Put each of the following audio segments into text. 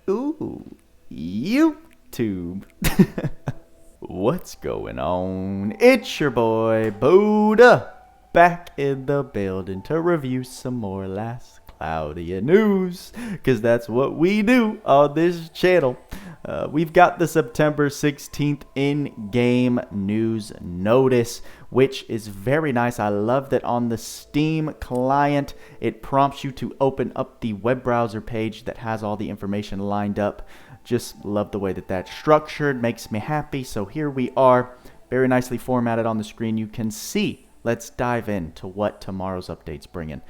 Ooh, YouTube. What's going on? It's your boy, Buddha, back in the building to review some more last Cloudia news, because that's what we do on this channel. We've got the September 16th in-game news notice, which is very nice. I love that on the Steam client, it prompts you to open up the web browser page that has all the information lined up. Just love the way that that's structured, makes me happy. So here we are, very nicely formatted on the screen. You can see. Let's dive into what tomorrow's updates bring in.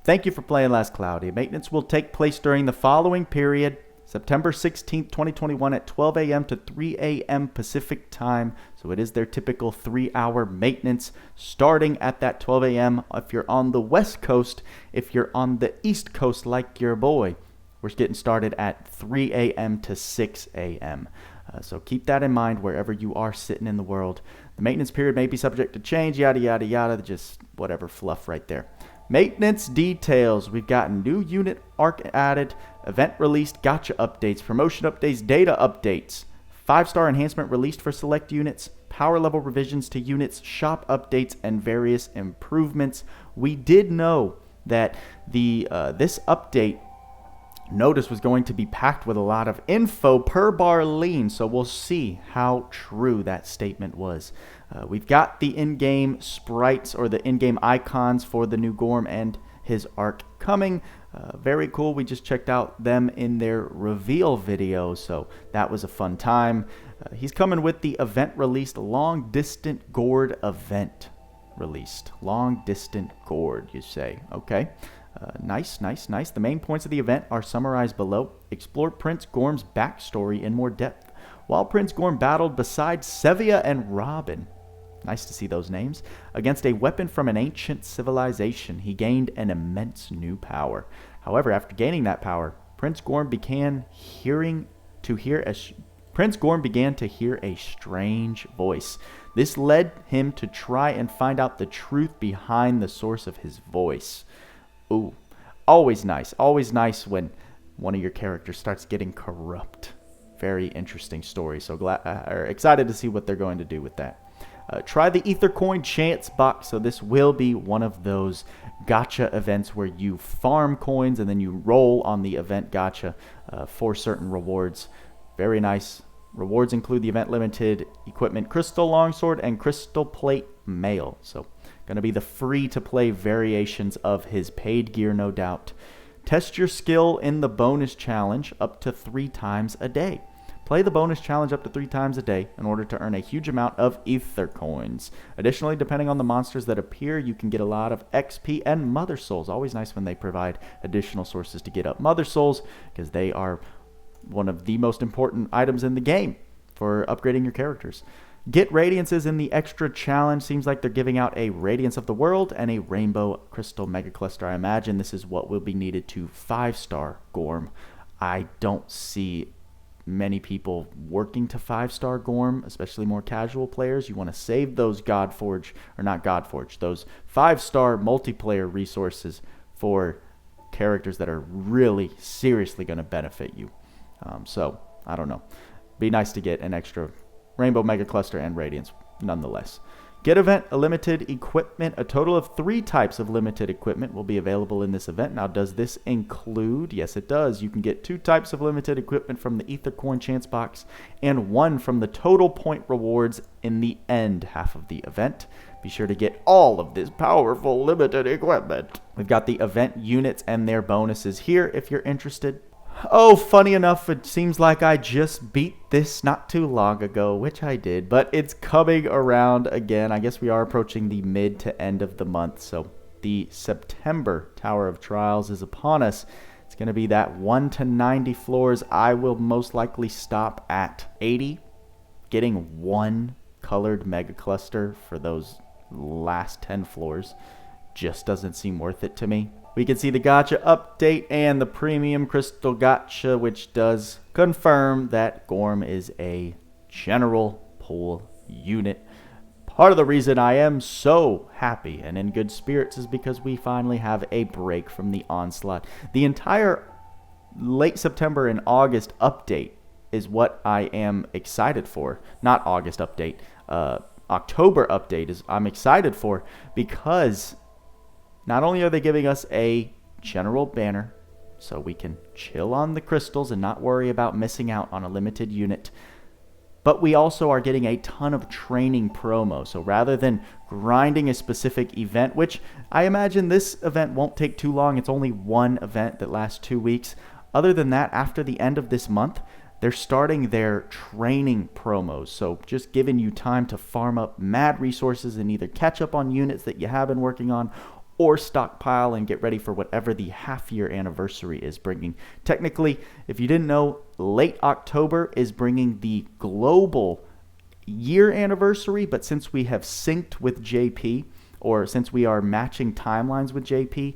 Thank you for playing Last Cloudia. Maintenance will take place during the following period, September 16th, 2021 at 12 a.m. to 3 a.m. Pacific time. So it is their typical 3-hour maintenance starting at that 12 a.m. if you're on the West Coast. If you're on the East Coast like your boy, we're getting started at 3 a.m. to 6 a.m. So keep that in mind wherever you are sitting in the world. The maintenance period may be subject to change, yada, yada, yada, just whatever fluff right there. Maintenance details. We've got new unit arc added, event released, gacha updates, promotion updates, data updates, 5-star enhancement released for select units, power level revisions to units, shop updates, and various improvements. We did know that this update notice was going to be packed with a lot of info per bar lean, so we'll see how true that statement was. We've got the in-game sprites or the in-game icons for the new Gorm and his arc coming. Very cool. We just checked out them in their reveal video, so that was a fun time. He's coming with the event released Long Distant Gourd event released. Long Distant Gourd, you say. Okay. Nice. The main points of the event are summarized below. Explore Prince Gorm's backstory in more depth. While Prince Gorm battled beside Sevia and Robin, nice to see those names, against a weapon from an ancient civilization, he gained an immense new power. However, after gaining that power, Prince Gorm began to hear a strange voice. This led him to try and find out the truth behind the source of his voice. Ooh, always nice when one of your characters starts getting corrupt. Very interesting story. So excited to see what they're going to do with that. Try the Ether Coin Chance box. So this will be one of those gacha events where you farm coins and then you roll on the event gacha for certain rewards. Very nice. Rewards include the event limited equipment Crystal Longsword and Crystal Plate Mail. So going to be the free-to-play variations of his paid gear, no doubt. Test your skill in the bonus challenge up to 3 times a day. Play the bonus challenge up to 3 times a day in order to earn a huge amount of Ether Coins. Additionally, depending on the monsters that appear, you can get a lot of XP and Mother Souls. Always nice when they provide additional sources to get up Mother Souls, because they are one of the most important items in the game for upgrading your characters. Get Radiances in the extra challenge. Seems like they're giving out a Radiance of the World and a Rainbow Crystal Mega Cluster. I imagine this is what will be needed to 5-star Gorm. I don't see many people working to 5-star Gorm, especially more casual players. You want to save those those 5-star multiplayer resources for characters that are really seriously going to benefit you. So, I don't know. Be nice to get an extra Rainbow Mega Cluster and Radiance nonetheless. Get event limited equipment. A total of 3 types of limited equipment will be available in this event. Now, does this include? Yes, it does. You can get 2 types of limited equipment from the Ether Coin Chance box and 1 from the total point rewards in the end half of the event. Be sure to get all of this powerful limited equipment. We've got the event units and their bonuses here if you're interested. Oh, funny enough, it seems like I just beat this not too long ago, which I did, but it's coming around again. I guess we are approaching the mid to end of the month, so the September Tower of Trials is upon us. It's going to be that 1 to 90 floors. I will most likely stop at 80, getting 1 colored Mega Cluster for those last 10 floors. Just doesn't seem worth it to me. We can see the gacha update and the premium crystal gacha, which does confirm that Gorm is a general pull unit. Part of the reason I am so happy and in good spirits is because we finally have a break from the onslaught. The entire late September and August update is what I am excited for. Not August update. October update is I'm excited for, because not only are they giving us a general banner so we can chill on the crystals and not worry about missing out on a limited unit, but we also are getting a ton of training promo. So rather than grinding a specific event, which I imagine this event won't take too long, it's only one event that lasts 2 weeks. Other than that, after the end of this month, they're starting their training promos. So just giving you time to farm up mad resources and either catch up on units that you have been working on, or stockpile and get ready for whatever the half-year anniversary is bringing. Technically, if you didn't know, late October is bringing the global year anniversary, but since we have synced with JP, or since we are matching timelines with JP,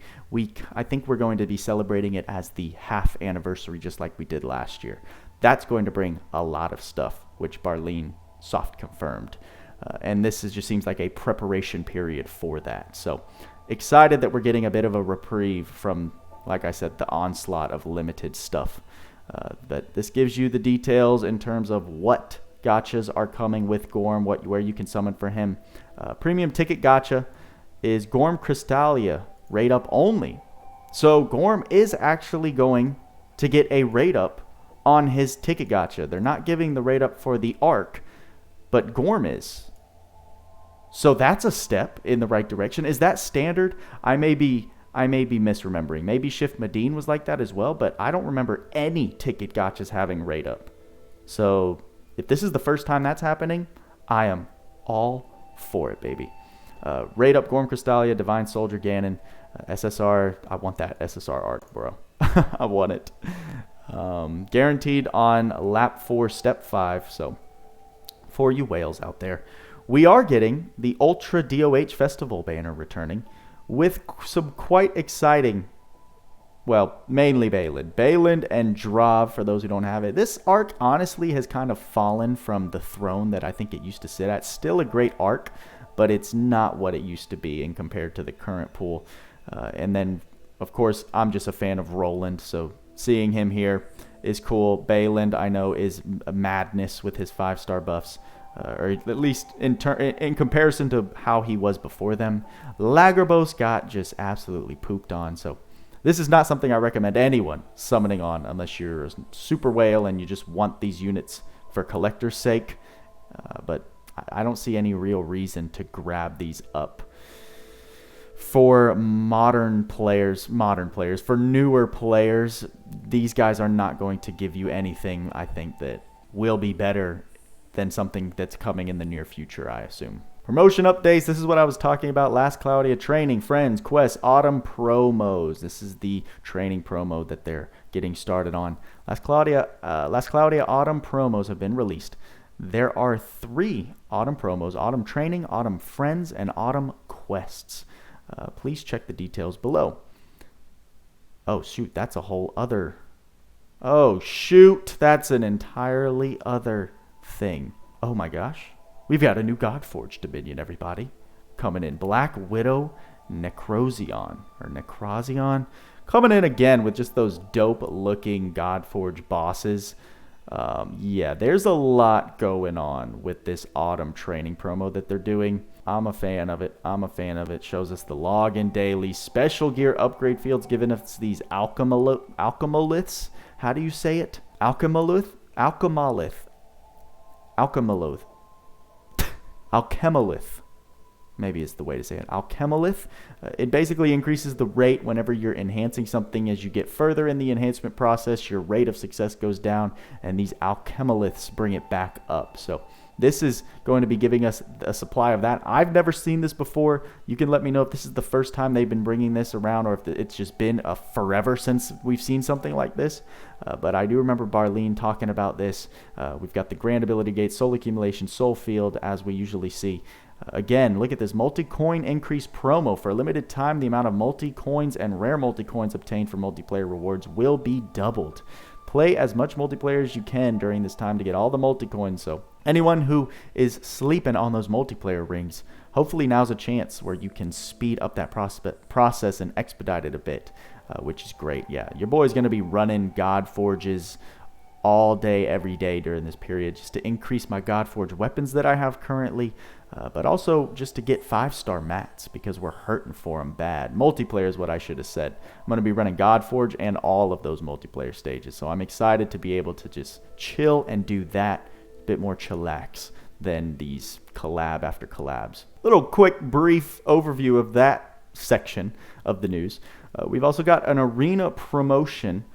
I think we're going to be celebrating it as the half anniversary, just like we did last year. That's going to bring a lot of stuff, which Barleen soft confirmed. And this just seems like a preparation period for that. So excited that we're getting a bit of a reprieve from, like I said, the onslaught of limited stuff. But this gives you the details in terms of what gachas are coming with Gorm, where you can summon for him. Premium ticket gacha is Gorm Crystalia, rate up only. So Gorm is actually going to get a rate up on his ticket gacha. They're not giving the rate up for the arc, but Gorm is. So that's a step in the right direction. Is that standard? I may be misremembering. Maybe Shift Medine was like that as well, but I don't remember any ticket gachas having rate up. So if this is the first time that's happening, I am all for it, baby. Rate up Gorm Crystalia, Divine Soldier Ganon, SSR. I want that SSR arc, bro. I want it. Guaranteed on lap 4, step 5. So for you whales out there, we are getting the Ultra DOH Festival banner returning with some quite exciting, well, mainly Bayland and Drav for those who don't have it. This arc honestly has kind of fallen from the throne that I think it used to sit at. Still a great arc, but it's not what it used to be in compared to the current pool. And then, of course, I'm just a fan of Roland, so seeing him here is cool. Bayland, I know, is a madness with his 5-star buffs. Or at least in comparison to how he was before them. Lagarbos got just absolutely pooped on. So this is not something I recommend anyone summoning on unless you're a super whale and you just want these units for collector's sake. But I don't see any real reason to grab these up. For modern players, for newer players, these guys are not going to give you anything, I think, that will be better than something that's coming in the near future, I assume. Promotion updates. This is what I was talking about last Cloudia. Training, friends, quests, autumn promos. This is the training promo that they're getting started on. Last Cloudia autumn promos have been released. There are 3 autumn promos: autumn training, autumn friends, and autumn quests. Please check the details below. Oh shoot, that's a whole other. Oh shoot, that's an entirely other thing. Oh my gosh, we've got a new GodForge Dominion, everybody, coming in. Black Widow Necrozion coming in again with just those dope looking GodForge bosses. Yeah, there's a lot going on with this autumn training promo that they're doing. I'm a fan of it. Shows us the login daily, special gear upgrade fields, giving us these alchemoliths. How do you say it? Alchemolith. Maybe is the way to say it. Alchemolith. It basically increases the rate whenever you're enhancing something. As you get further in the enhancement process, your rate of success goes down, and these alchemoliths bring it back up. So this is going to be giving us a supply of that. I've never seen this before. You can let me know if this is the first time they've been bringing this around, or if it's just been forever since we've seen something like this. But I do remember Barleen talking about this. We've got the Grand Ability Gate, Soul Accumulation, Soul Field, as we usually see. Again, look at this multi-coin increase promo. For a limited time, the amount of multi-coins and rare multi-coins obtained for multiplayer rewards will be doubled. Play as much multiplayer as you can during this time to get all the multi-coins. So anyone who is sleeping on those multiplayer rings, hopefully now's a chance where you can speed up that process and expedite it a bit. which is great. Yeah, your boy's going to be running GodForges all day, every day during this period, just to increase my GodForge weapons that I have currently, but also just to get 5-star mats, because we're hurting for them bad. Multiplayer is what I should have said. I'm going to be running GodForge and all of those multiplayer stages, so I'm excited to be able to just chill and do that a bit more chillax than these collab after collabs. Little quick brief overview of that section of the news. We've also got an arena promotion,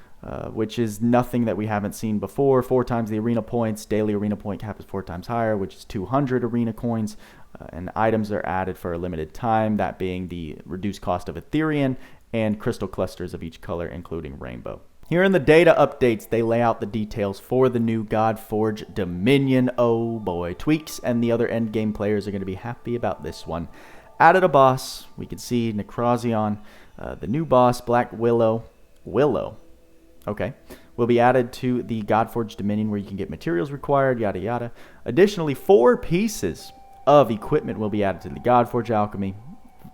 which is nothing that we haven't seen before. 4 times the arena points. Daily arena point cap is 4 times higher, which is 200 arena coins. And items are added for a limited time, that being the reduced cost of Ethereum and crystal clusters of each color, including rainbow. Here in the data updates, they lay out the details for the new GodForge Dominion. Oh boy, Tweaks and the other endgame players are going to be happy about this one. Added a boss. We can see Necrozion. The new boss, Black Willow. Okay, will be added to the GodForge Dominion, where you can get materials required, yada yada. Additionally, 4 pieces of equipment will be added to the GodForge Alchemy.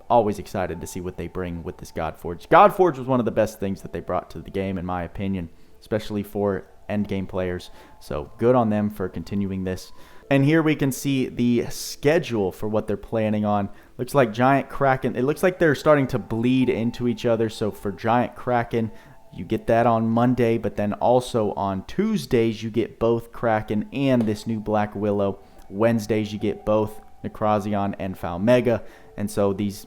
Always excited to see what they bring with this GodForge. GodForge was one of the best things that they brought to the game, in my opinion, especially for endgame players. So good on them for continuing this. And here we can see the schedule for what they're planning on. Looks like Giant Kraken. It looks like they're starting to bleed into each other. So for Giant Kraken, you get that on Monday, but then also on Tuesdays, you get both Kraken and this new Black Willow. Wednesdays, you get both Necrozion and Falmega. And so these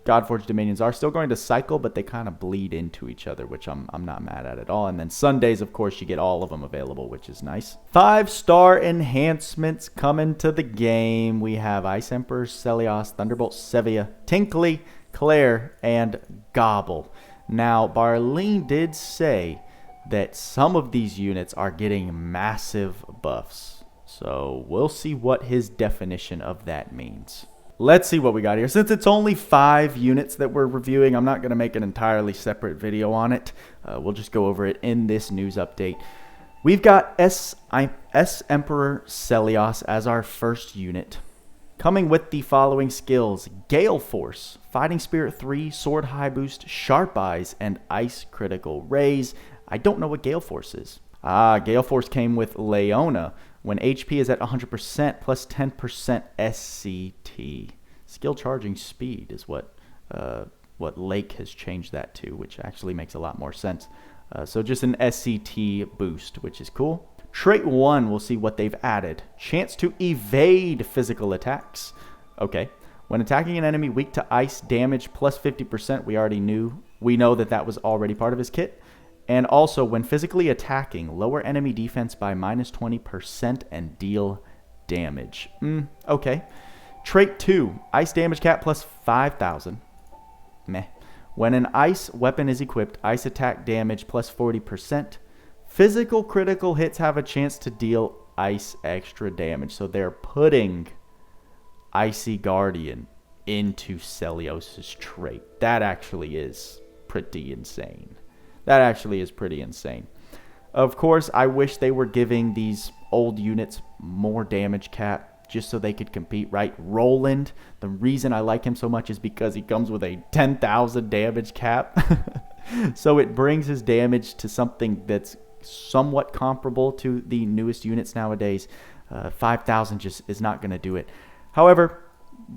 GodForge Dominions are still going to cycle, but they kind of bleed into each other, which I'm not mad at all. And then Sundays, of course, you get all of them available, which is nice. 5-star enhancements coming to the game. We have Ice Emperor Sellios, Thunderbolt Sevia, Tinkili, Claire, and Gobl. Now, Barleen did say that some of these units are getting massive buffs. So we'll see what his definition of that means. Let's see what we got here. Since it's only 5 units that we're reviewing, I'm not going to make an entirely separate video on it. We'll just go over it in this news update. We've got S Emperor Sellios as our first unit, coming with the following skills: Gale Force, Fighting Spirit 3, Sword High Boost, Sharp Eyes, and Ice Critical Rays. I don't know what Gale Force is. Gale Force came with Leona, when HP is at 100% plus 10% SCT. Skill Charging Speed is what Lake has changed that to, which actually makes a lot more sense. So just an SCT boost, which is cool. Trait 1, we'll see what they've added. Chance to evade physical attacks. Okay. When attacking an enemy weak to ice, damage plus 50%, we know that was already part of his kit. And also, when physically attacking, lower enemy defense by minus 20% and deal damage. Okay. Trait 2, ice damage cap plus 5,000. Meh. When an ice weapon is equipped, ice attack damage plus 40%. Physical critical hits have a chance to deal ice extra damage. So they're putting Icy Guardian into Sellios' trait. That actually is pretty insane. Of course, I wish they were giving these old units more damage cap just so they could compete, right? Roland, the reason I like him so much is because he comes with a 10,000 damage cap. So it brings his damage to something that's somewhat comparable to the newest units nowadays. 5,000 just is not going to do it. However,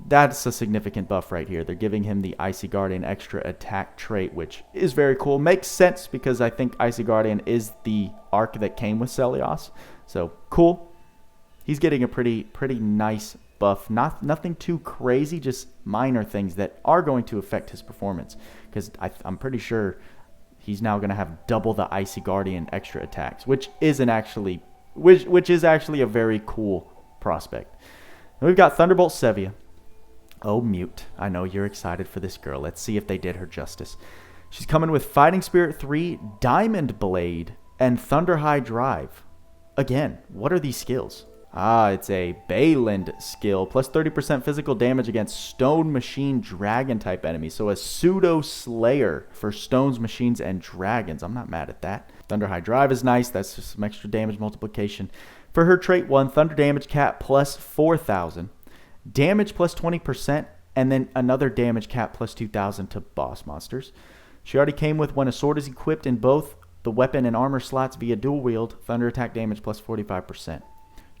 that's a significant buff right here. They're giving him the Icy Guardian extra attack trait, which is very cool. Makes sense because I think Icy Guardian is the arc that came with Sellios. So cool. He's getting a pretty nice buff. Nothing too crazy, just minor things that are going to affect his performance. Because I'm pretty sure he's now going to have double the Icy Guardian extra attacks, which is actually a very cool prospect. And we've got Thunderbolt Sevia. Oh, Mute. I know you're excited for this girl. Let's see if they did her justice. She's coming with Fighting Spirit 3, Diamond Blade, and Thunder High Drive. Again, what are these skills? It's a Bayland skill, plus 30% physical damage against Stone Machine Dragon type enemies. So a Pseudo Slayer for stones, machines, and dragons. I'm not mad at that. Thunder High Drive is nice. That's just some extra damage multiplication. For her trait 1, Thunder Damage Cap plus 4,000. Damage plus 20%, and then another damage cap plus 2,000 to boss monsters. She already came with when a sword is equipped in both the weapon and armor slots via dual wield, thunder attack damage plus 45%.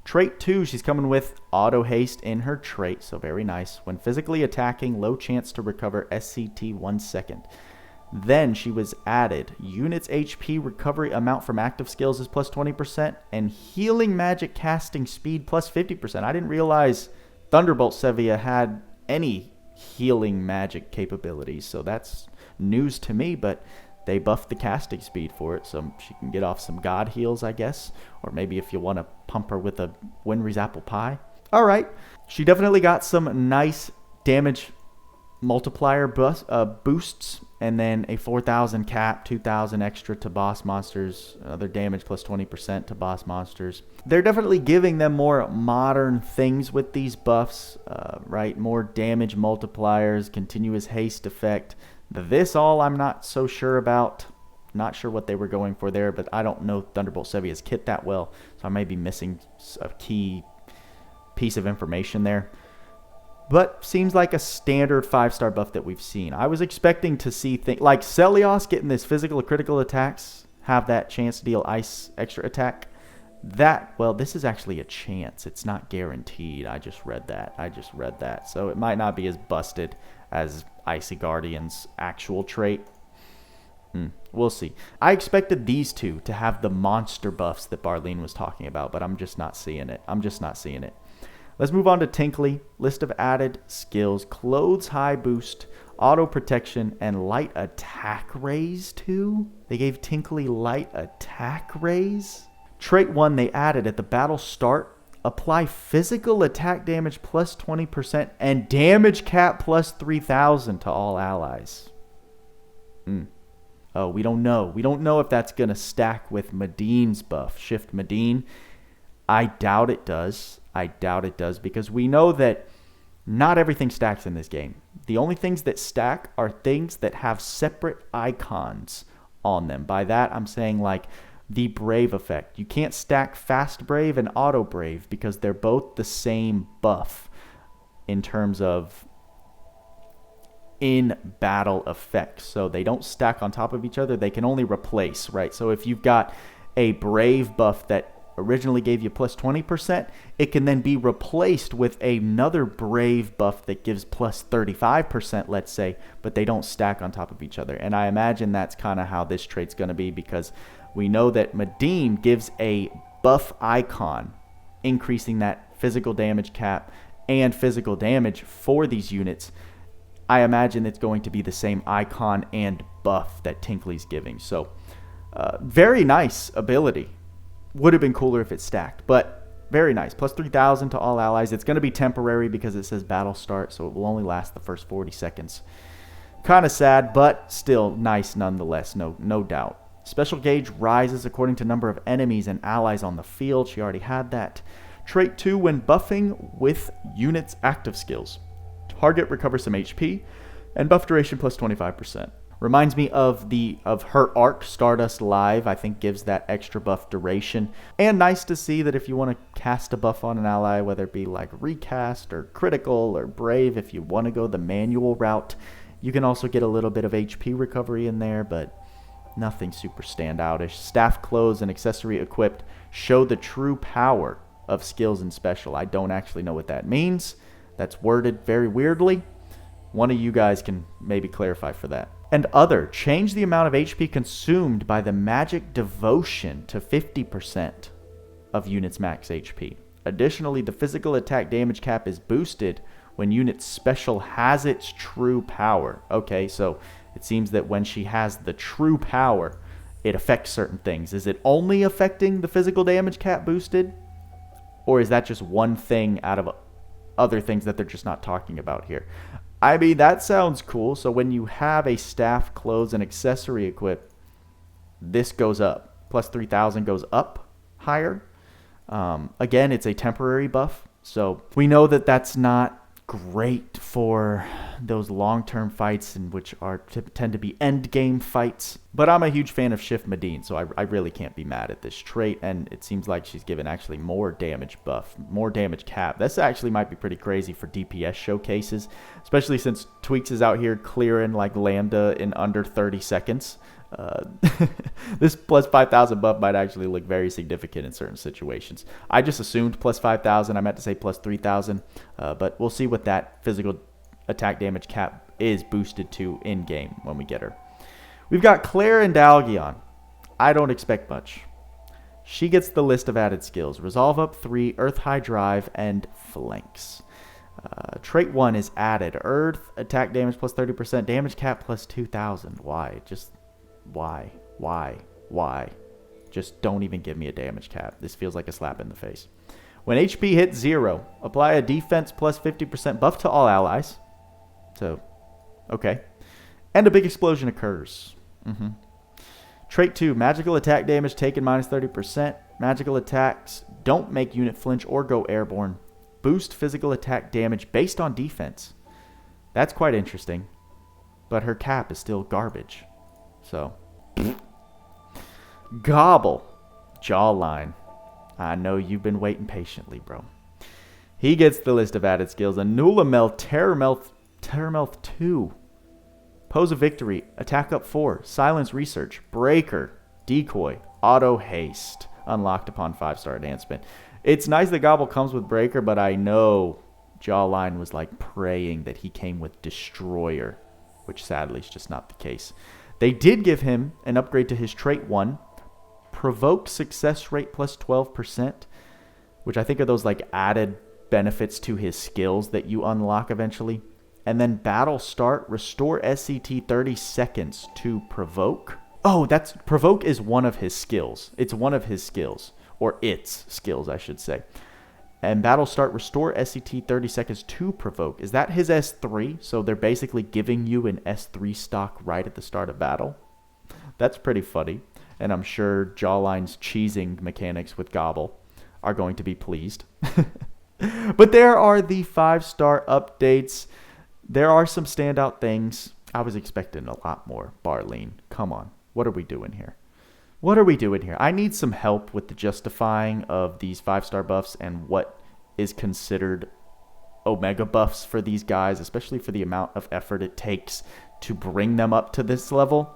Trait 2, she's coming with auto haste in her trait, so very nice. When physically attacking, low chance to recover SCT 1 second. Then she was added, units HP recovery amount from active skills is plus 20%, and healing magic casting speed plus 50%. I didn't realize Thunderbolt Sevia had any healing magic capabilities, so that's news to me, but they buffed the casting speed for it, so she can get off some god heals, I guess. Or maybe if you want to pump her with a Winry's apple pie. Alright, she definitely got some nice damage multiplier boosts, and then a 4,000 cap, 2,000 extra to boss monsters, other damage plus 20% to boss monsters. They're definitely giving them more modern things with these buffs, right? More damage multipliers, continuous haste effect. This all I'm not so sure about. Not sure what they were going for there, but I don't know Thunderbolt Sevia's kit that well, so I may be missing a key piece of information there. But seems like a standard 5-star buff that we've seen. I was expecting to see things like Sellios getting this physical or critical attacks, have that chance to deal ice extra attack. Well, this is actually a chance. It's not guaranteed. I just read that. So it might not be as busted as Icy Guardian's actual trait. We'll see. I expected these two to have the monster buffs that Barleen was talking about, but I'm just not seeing it. Let's move on to Tinkili. List of added skills. Clothes high boost, auto protection, and light attack raise too. They gave Tinkili light attack raise. Trait 1 they added at the battle start. Apply physical attack damage plus 20% and damage cap plus 3,000 to all allies. Oh, we don't know. We don't know if that's going to stack with Medine's buff. Shift Medine. I doubt it does. Because we know that not everything stacks in this game. The only things that stack are things that have separate icons on them. By that, I'm saying like the Brave effect. You can't stack Fast Brave and Auto Brave because they're both the same buff in terms of in-battle effects. So they don't stack on top of each other. They can only replace, right? So if you've got a Brave buff that originally gave you plus 20%, it can then be replaced with another Brave buff that gives plus 35%, let's say, but they don't stack on top of each other. And I imagine that's kind of how this trait's going to be, because we know that Medine gives a buff icon, increasing that physical damage cap and physical damage for these units. I imagine it's going to be the same icon and buff that Tinkili's giving. So, very nice ability. Would have been cooler if it stacked, but very nice. Plus 3,000 to all allies. It's going to be temporary because it says battle start, so it will only last the first 40 seconds. Kind of sad, but still nice nonetheless, no doubt. Special gauge rises according to number of enemies and allies on the field. She already had that. Trait 2, when buffing with units' active skills. Target recovers some HP, and buff duration plus 25%. Reminds me of her arc, Stardust Live. I think gives that extra buff duration. And nice to see that if you want to cast a buff on an ally, whether it be like recast or critical or brave, if you want to go the manual route, you can also get a little bit of HP recovery in there, but nothing super standoutish. Staff clothes and accessory equipped show the true power of skills and special. I don't actually know what that means. That's worded very weirdly. One of you guys can maybe clarify for that. And other, change the amount of HP consumed by the magic devotion to 50% of units' max HP. Additionally, the physical attack damage cap is boosted when unit's special has its true power. Okay, so it seems that when she has the true power, it affects certain things. Is it only affecting the physical damage cap boosted? Or is that just one thing out of other things that they're just not talking about here? I mean, that sounds cool. So when you have a staff, clothes, and accessory equipped, this goes up. Plus 3,000 goes up higher. Again, it's a temporary buff. So we know that that's not great for those long-term fights, in which tend to be end-game fights. But I'm a huge fan of Shift Medine, so I really can't be mad at this trait. And it seems like she's given actually more damage buff, more damage cap. This actually might be pretty crazy for DPS showcases, especially since Tweaks is out here clearing like Lambda in under 30 seconds. This plus 5,000 buff might actually look very significant in certain situations. I just assumed plus 5,000. I meant to say plus 3,000, but we'll see what that physical attack damage cap is boosted to in game when we get her. We've got Claire and Dahlgion. I don't expect much. She gets the list of added skills: Resolve up 3, Earth High Drive, and Flanks. Trait 1 is added: Earth attack damage plus 30%, damage cap plus 2,000. Why? Just why? Just don't even give me a damage cap. This feels like a slap in the face. When HP hits 0, apply a defense plus 50% buff to all allies. So, okay. And a big explosion occurs. Trait 2, magical attack damage taken minus 30%. Magical attacks don't make unit flinch or go airborne. Boost physical attack damage based on defense. That's quite interesting. But her cap is still garbage. So, Gobl, Jawline. I know you've been waiting patiently, bro. He gets the list of added skills: Anulamel, Terramelth 2, Pose of Victory, Attack up 4, Silence Research, Breaker, Decoy, Auto Haste, unlocked upon 5-star advancement. It's nice that Gobl comes with Breaker, but I know Jawline was like praying that he came with Destroyer, which sadly is just not the case. They did give him an upgrade to his trait 1, Provoke success rate plus 12%, which I think are those like added benefits to his skills that you unlock eventually. And then Battle Start, restore SCT 30 seconds to Provoke. Oh, Provoke is one of his skills. It's one of his skills, or its skills, I should say. And Battle Start, restore SCT 30 seconds to Provoke. Is that his S3? So they're basically giving you an S3 stock right at the start of battle. That's pretty funny. And I'm sure Jawline's cheesing mechanics with Gobl are going to be pleased. But there are the 5-star updates. There are some standout things. I was expecting a lot more. Barleen, come on. What are we doing here? What are we doing here? I need some help with the justifying of these 5-star buffs and what is considered omega buffs for these guys, especially for the amount of effort it takes to bring them up to this level.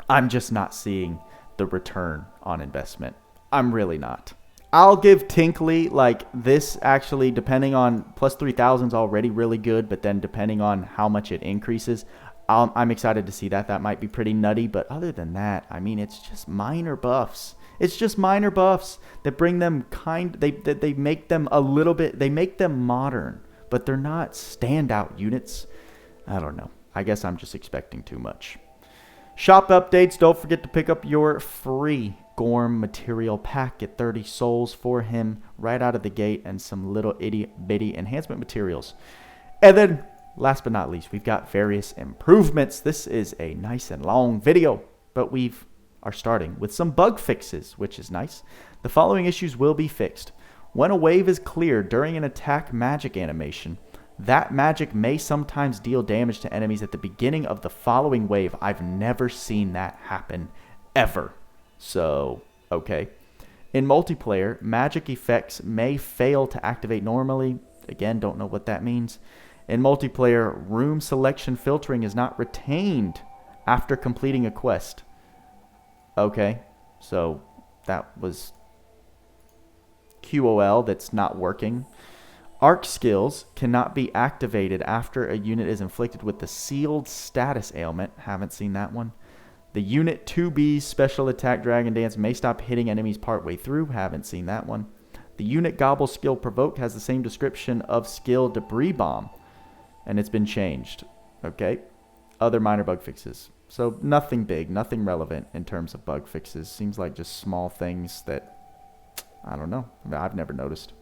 I'm just not seeing the return on investment. I'm really not. I'll give Tinkili, like, this actually, depending on plus 3,000 is already really good, but then depending on how much it increases, I'm excited to see that. That might be pretty nutty, but other than that, I mean, it's just minor buffs. It's just minor buffs that bring them they make them a little bit, they make them modern, but they're not standout units. I don't know. I guess I'm just expecting too much. Shop updates. Don't forget to pick up your free Gorm material pack. Get 30 souls for him right out of the gate and some little itty bitty enhancement materials. And then, last but not least, we've got various improvements. This is a nice and long video, but we are starting with some bug fixes, which is nice. The following issues will be fixed. When a wave is cleared during an attack magic animation, that magic may sometimes deal damage to enemies at the beginning of the following wave. I've never seen that happen, ever. So, okay. In multiplayer, magic effects may fail to activate normally. Again, don't know what that means. In multiplayer, room selection filtering is not retained after completing a quest. Okay, so that was QOL that's not working. Arc skills cannot be activated after a unit is inflicted with the sealed status ailment. Haven't seen that one. The Unit 2B's special attack Dragon Dance may stop hitting enemies partway through. Haven't seen that one. The Unit Gobl skill Provoke has the same description of skill Debris Bomb, and it's been changed. Okay. Other minor bug fixes. So nothing big, nothing relevant in terms of bug fixes. Seems like just small things that, I don't know, I've never noticed.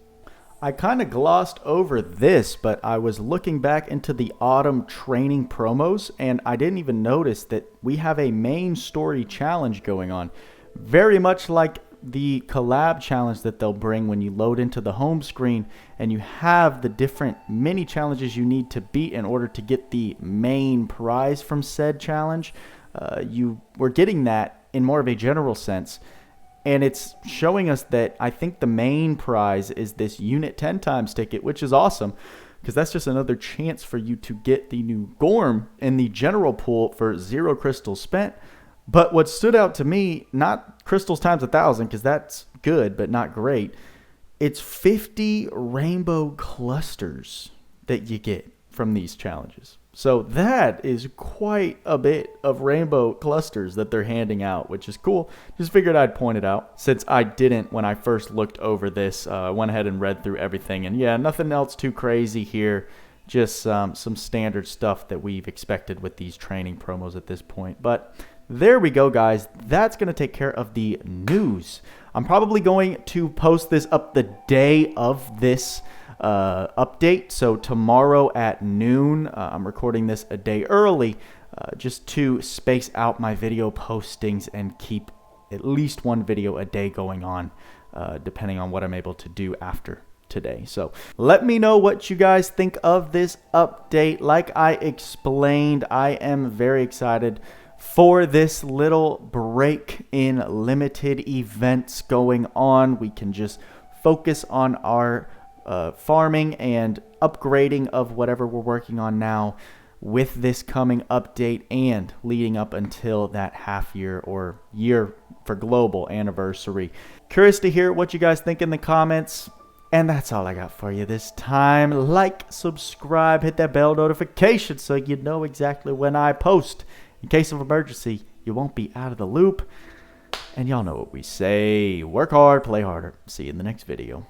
I kind of glossed over this, but I was looking back into the autumn training promos, and I didn't even notice that we have a main story challenge going on. Very much like the collab challenge that they'll bring when you load into the home screen and you have the different mini challenges you need to beat in order to get the main prize from said challenge. You were getting that in more of a general sense. And it's showing us that I think the main prize is this unit 10 times ticket, which is awesome because that's just another chance for you to get the new Gorm in the general pool for 0 crystals spent. But what stood out to me, not crystals times 1,000 because that's good but not great, it's 50 rainbow clusters that you get from these challenges. So that is quite a bit of rainbow clusters that they're handing out, which is cool. Just figured I'd point it out since I didn't when I first looked over this. I went ahead and read through everything, and yeah, nothing else too crazy here. Just some standard stuff that we've expected with these training promos at this point. But there we go, guys. That's going to take care of the news. I'm probably going to post this up the day of this update. So tomorrow at noon, I'm recording this a day early just to space out my video postings and keep at least one video a day going on, depending on what I'm able to do after today. So let me know what you guys think of this update. Like I explained, I am very excited for this little break in limited events going on. We can just focus on our farming and upgrading of whatever we're working on now with this coming update and leading up until that half year or year for global anniversary. Curious to hear what you guys think in the comments. And that's all I got for you this time. Like, subscribe, hit that bell notification so you know exactly when I post. In case of emergency, you won't be out of the loop. And y'all know what we say. Work hard, play harder. See you in the next video.